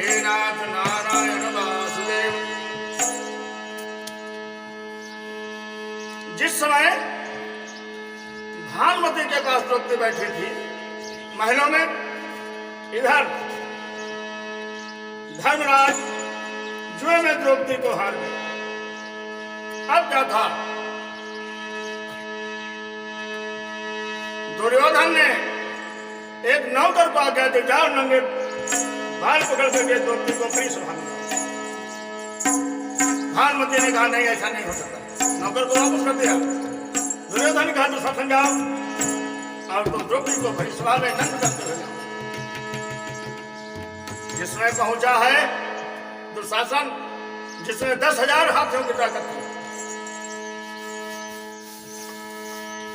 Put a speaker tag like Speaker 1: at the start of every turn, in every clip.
Speaker 1: हे नाथ नारायण वासुदेव। जिस समय भानुमति के पास द्रौपदी बैठी थी महलों में, इधर धर्मराज जुए में द्रौपदी को हार गए। अब क्या था, दुर्योधन ने एक नौकर को आज्ञा दी, जाओ नंगे बाल पकड़ करके द्रौपदी को कहीं संभालना। भानुमति ने कहा नहीं, ऐसा नहीं हो सकता। नौकर को वापस कर दिया। दुर्योधन ने कहा तो सब समझाओ और तुम द्रौपदी को कहीं संभाले, नंग करते हुए जाओ। जिसमें पहुंचा है दुशासन, जिसमें 10,000 हाथियों की ताकत थी,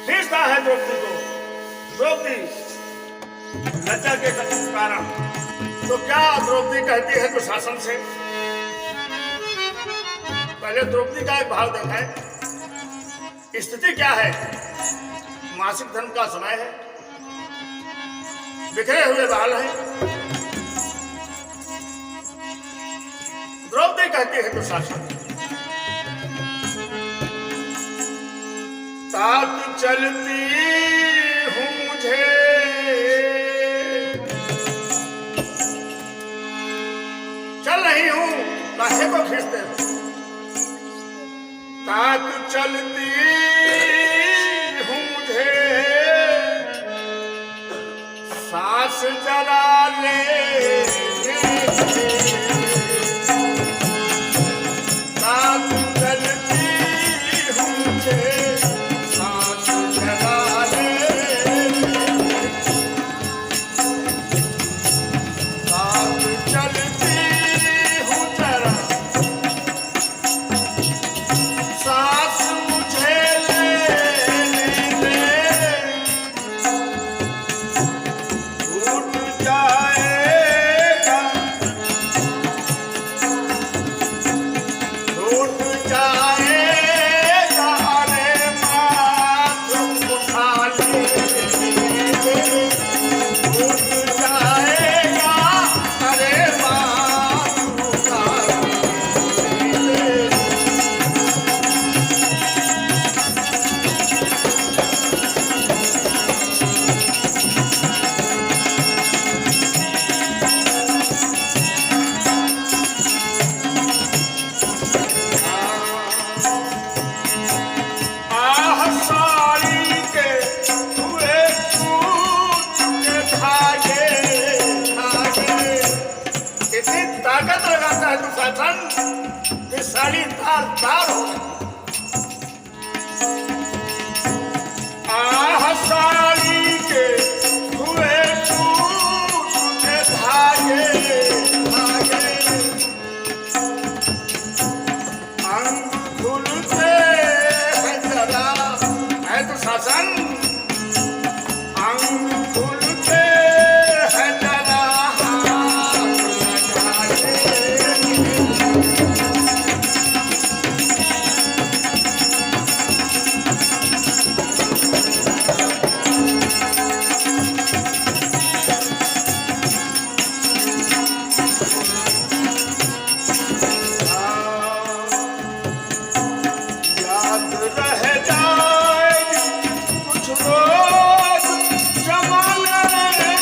Speaker 1: खींचता है द्रौपदी को। द्रौपदी लज्जा के कारण, तो क्या द्रौपदी कहती है दुशासन से? पहले द्रौपदी का एक भाव देखा है। स्थिति क्या है? मासिक धर्म का समय है, बिखरे हुए बाल हैं। द्रौपदी कहती है दुशासन, तात चलती हूं मुझे चल रही हूं, काहे को खींचते हो? तात चलती हूं मुझे सांस जरा ले, तात चलती हूं मुझे सांस जरा ले, तात चलती हूं जरा सांस मुझे लेने दे, टूट जाएगा, टूट जाएगा रे मात्र उठा ले, टूट जाएगा अरे मात्र उठा ले। आह साड़ी के हुए टूट के धागे, धागे। इतनी ताकत लगाता है दुशासन कि साड़ी तार तार हो गई। आह साड़ी के हुए टूट के धागे, धागे। अंग खुलते हैं जरा, है दुशासन, अंग खुलते हैं जरा, हाथ लगाए। याद रह जाएगी कुछ रोज जमाने में,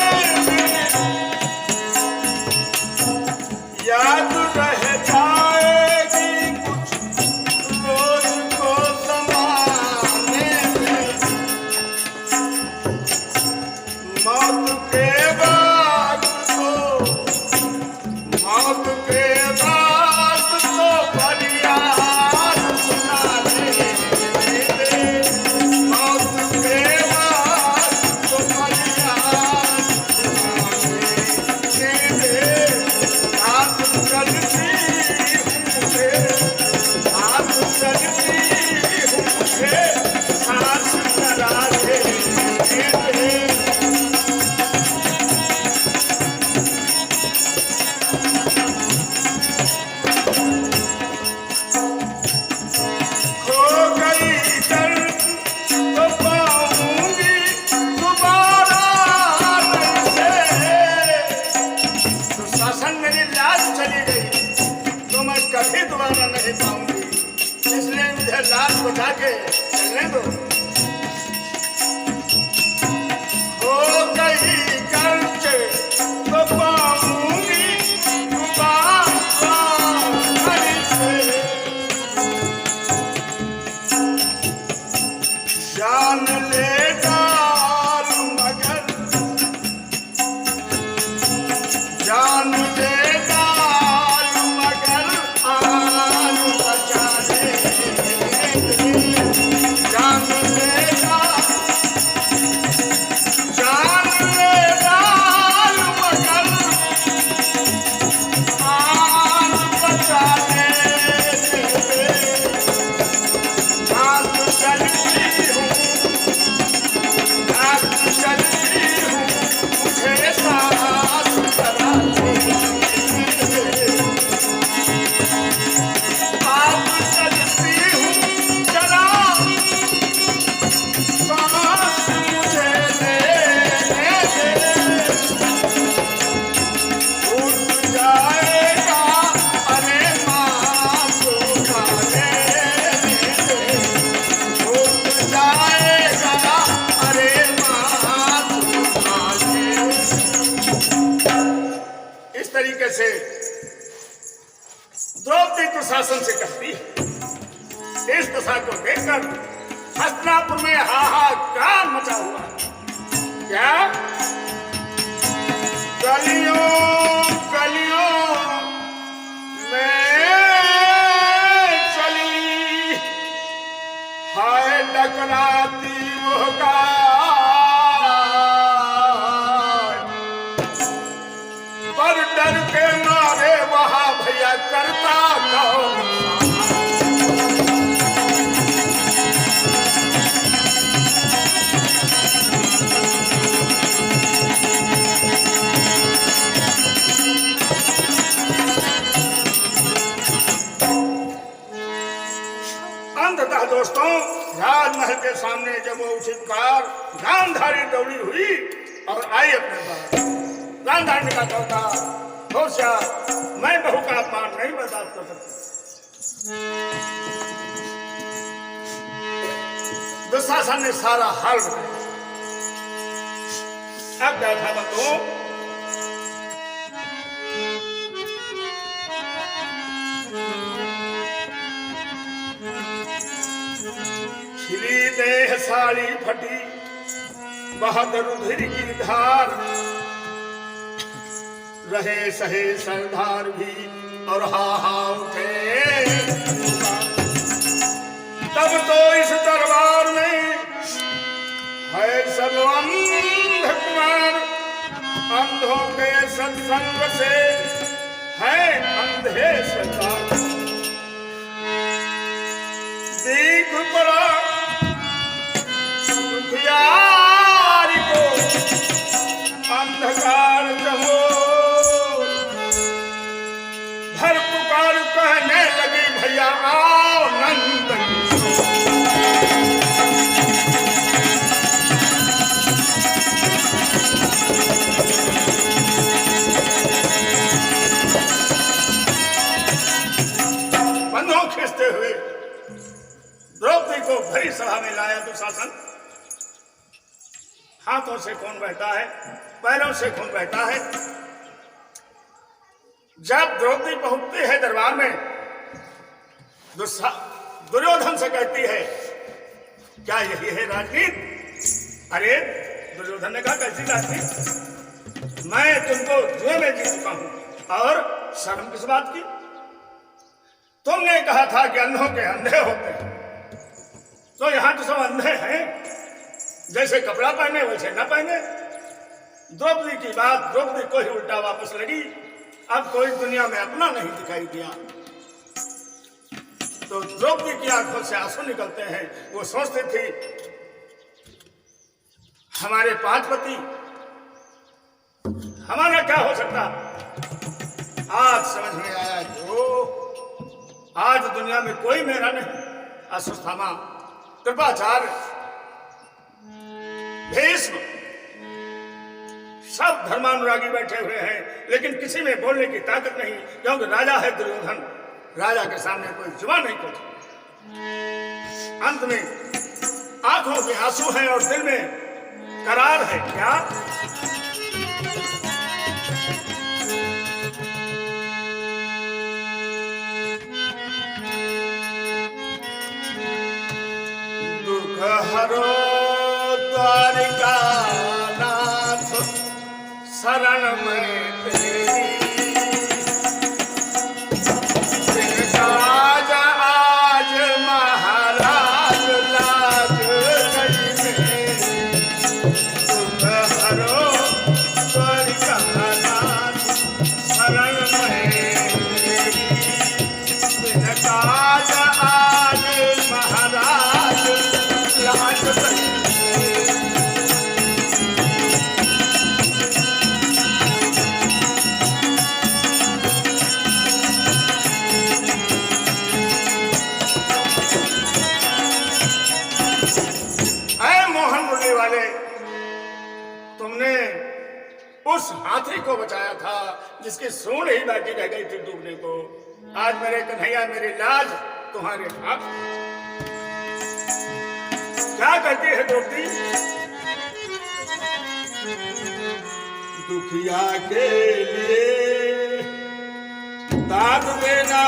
Speaker 1: याद रह जाएगी कुछ रोज को जमाने में। मौत के बाद तो, मौत के बाद तो फरियाद सुनाने दे, मौत के बाद तो फरियाद सुनाने दे। हाथ चलती हूं मुझे, हाथ चलती हूं मुझे सांस जरा ले दे। बचा के चलने दो। हो गई करके तो पाऊंगी हरि से, जान ले डालू मगर, जान ले डालू मगर आन बचा ले, जान ले डालू मगर आन बचा ले, हाथ चलती हूँ, हाथ चलती हूँ, मुझे साथ करा ले, हाथ चलती हूँ जरा सांस मुझे लेने दे, उठ जाएगा अरे माँ सुखा लेने दे, उठ जाएगा अरे माँ सुखा ले। इस तरीके से द्रौपदी दुशासन से कहती है। इस दशा को देखकर हस्तिनापुर में हाहाकार मचा हुआ। क्या गलियों गलियों में चली, हाय डकराती वो गाय, पर डर के मारे वहां भैया करता कौन। अंततः दोस्तों राजमहल के सामने जब वो उचित कार गांधारी दौड़ी हुई और आई अपने पास, गांधारी ने कहा था होशियार, मैं बहू का अपमान नहीं बर्दाश्त कर सकती। दुशासन ने सारा हाल बताया। अब क्या था बताओ। खिली देह साड़ी फटी, बहत रुधिर की धार, रहे सहे सरदार भी और हा उठे। तब तो इस दरबार में है सब अंध कुमार, अंधों के सत्संग से है अंधे सरदार। देख पड़ा दुखियारी को अंधकार जमो, भर पुकार कहने लगी भैया आओ नंदन। बंधों खींचते हुए द्रौपदी को भरी सभा में लाया दुशासन। हाथों से खून बहता है, पैरों से खून बहता है। जब द्रौपदी पहुंचती है दरबार में, दुर्योधन से कहती है क्या यही है राजनीति? अरे दुर्योधन ने कहा कैसी राजनीति? मैं तुमको जुए में जीत चुका हूं और शर्म किस बात की? तुमने कहा था कि अंधों के अंधे होते हैं, तो यहां तो सब अंधे हैं, जैसे कपड़ा पहने वैसे न पहने। द्रौपदी की बात द्रौपदी को ही उल्टा वापस लगी। अब कोई दुनिया में अपना नहीं दिखाई दिया। तो द्रौपदी की आंखों से आंसू निकलते हैं। वो सोचती थी हमारे 5 पति, हमारा क्या हो सकता। आज समझ में आया जो आज दुनिया में कोई मेरा नहीं। अश्वत्थामा, कृपाचार्य, भीष्म, सब धर्मानुरागी बैठे हुए हैं, लेकिन किसी में बोलने की ताकत नहीं, क्योंकि राजा है दुर्योधन। राजा के सामने कोई जुबान नहीं खोलता। अंत में आंखों के आंसू हैं और दिल में करार है। क्या दुख हरो द्वारिका नाथ शरण में तेरी, आज आज महाराज लाज गई में। दुख हरो द्वारिका नाथ शरण में तेरी, आज आज महाराज लाज गई में। तुमने उस हाथी को बचाया था जिसकी सूंड ही बाकी रह गई थी डूबने को। आज मेरे कन्हैया मेरी लाज तुम्हारे हाथ। क्या कहती है द्रौपदी? दुखिया के लिए दाद देना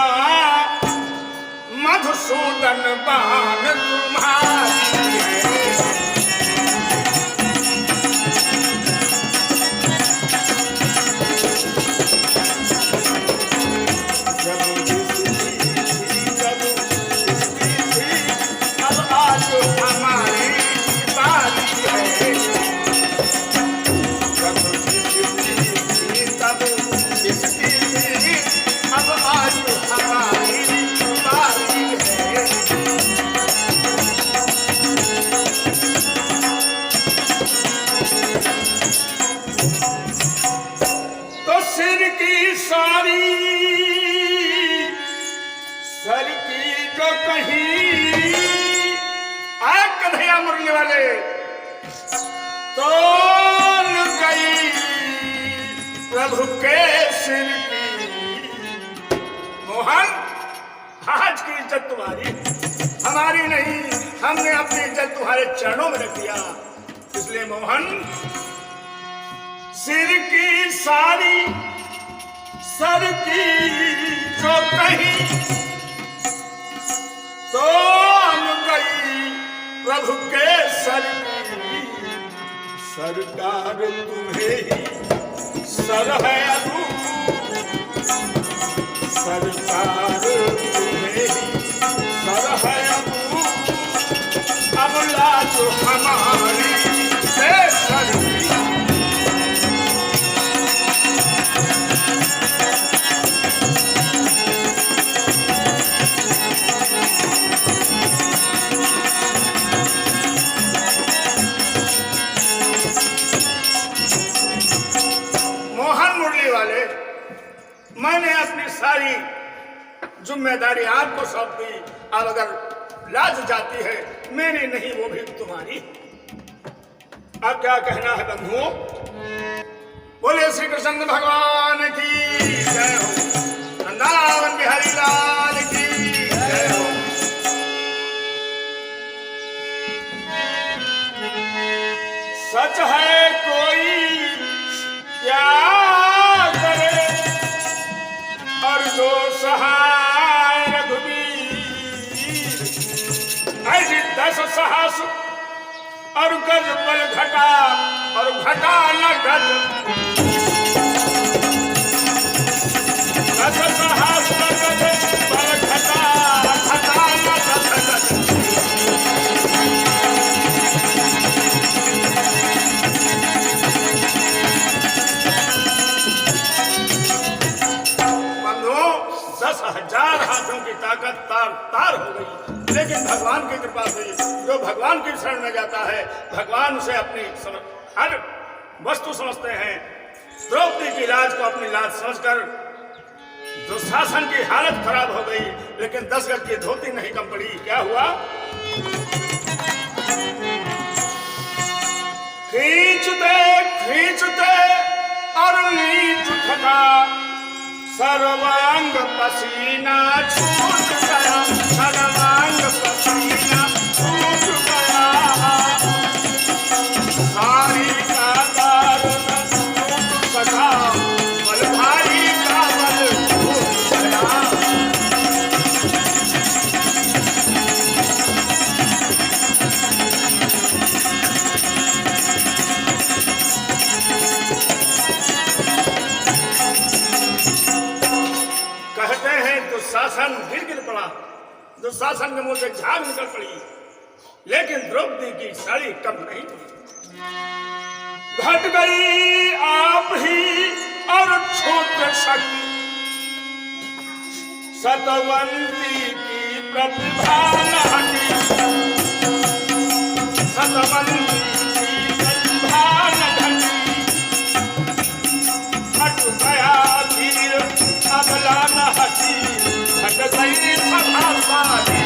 Speaker 1: मधुसूदन बान तुम्हारी है। सर की जो कहीं आग कन्हैया मुरली वाले तो गई प्रभु के सिर की। मोहन, आज की इज्जत तुम्हारी, हमारी नहीं। हमने अपनी इज्जत तुम्हारे चरणों में रख दिया। इसलिए मोहन, सिर की सारी सर की जो कहीं तो गई प्रभु के सर की। सरकार तुम्हें ही सर है अबू, सरकार तुम्हें ही सर है अबू। अब लाज हमारी से सर की। मैंने अपनी सारी जिम्मेदारी आपको सौंप दी। अब अगर लाज जाती है मेरी नहीं, वो भी तुम्हारी। अब क्या कहना है बंधुओं? बोले श्री कृष्ण भगवान की जय हो, वृंदावन बिहारी लाल की जय हो। सच है कोई क्या करे और जो सहाय रघुवीर। ऐसी 10 साहस और गज बल घटा और घटा न गज। 10 साहस गज बल घटा घटा न गज। बंधुओं, 10,000 हाथों की ताकत तार तार हो गई, लेकिन भगवान की कृपा से जो भगवान की शरण में जाता है, भगवान उसे अपनी हर वस्तु समझते हैं। द्रौपदी की लाज को अपनी लाज समझकर दुशासन की हालत खराब हो गई, लेकिन 10 गज की धोती नहीं कम पड़ी। क्या हुआ? खींचते और नीच थका, सर्वांग पसीना छूट गया, सर्वांग पसीना दुशासन गिर पड़ा, दुशासन के मुंह से झाग निकल पड़ी, लेकिन द्रौपदी की साड़ी कम नहीं हुई। घट गई आप ही और क्षुद्र शक्ति, सतवंती की प्रतिभा न हटी, सतवंती की प्रतिभा न घटी। हट गया वीर अबला न हटी, हट गई सभा सारी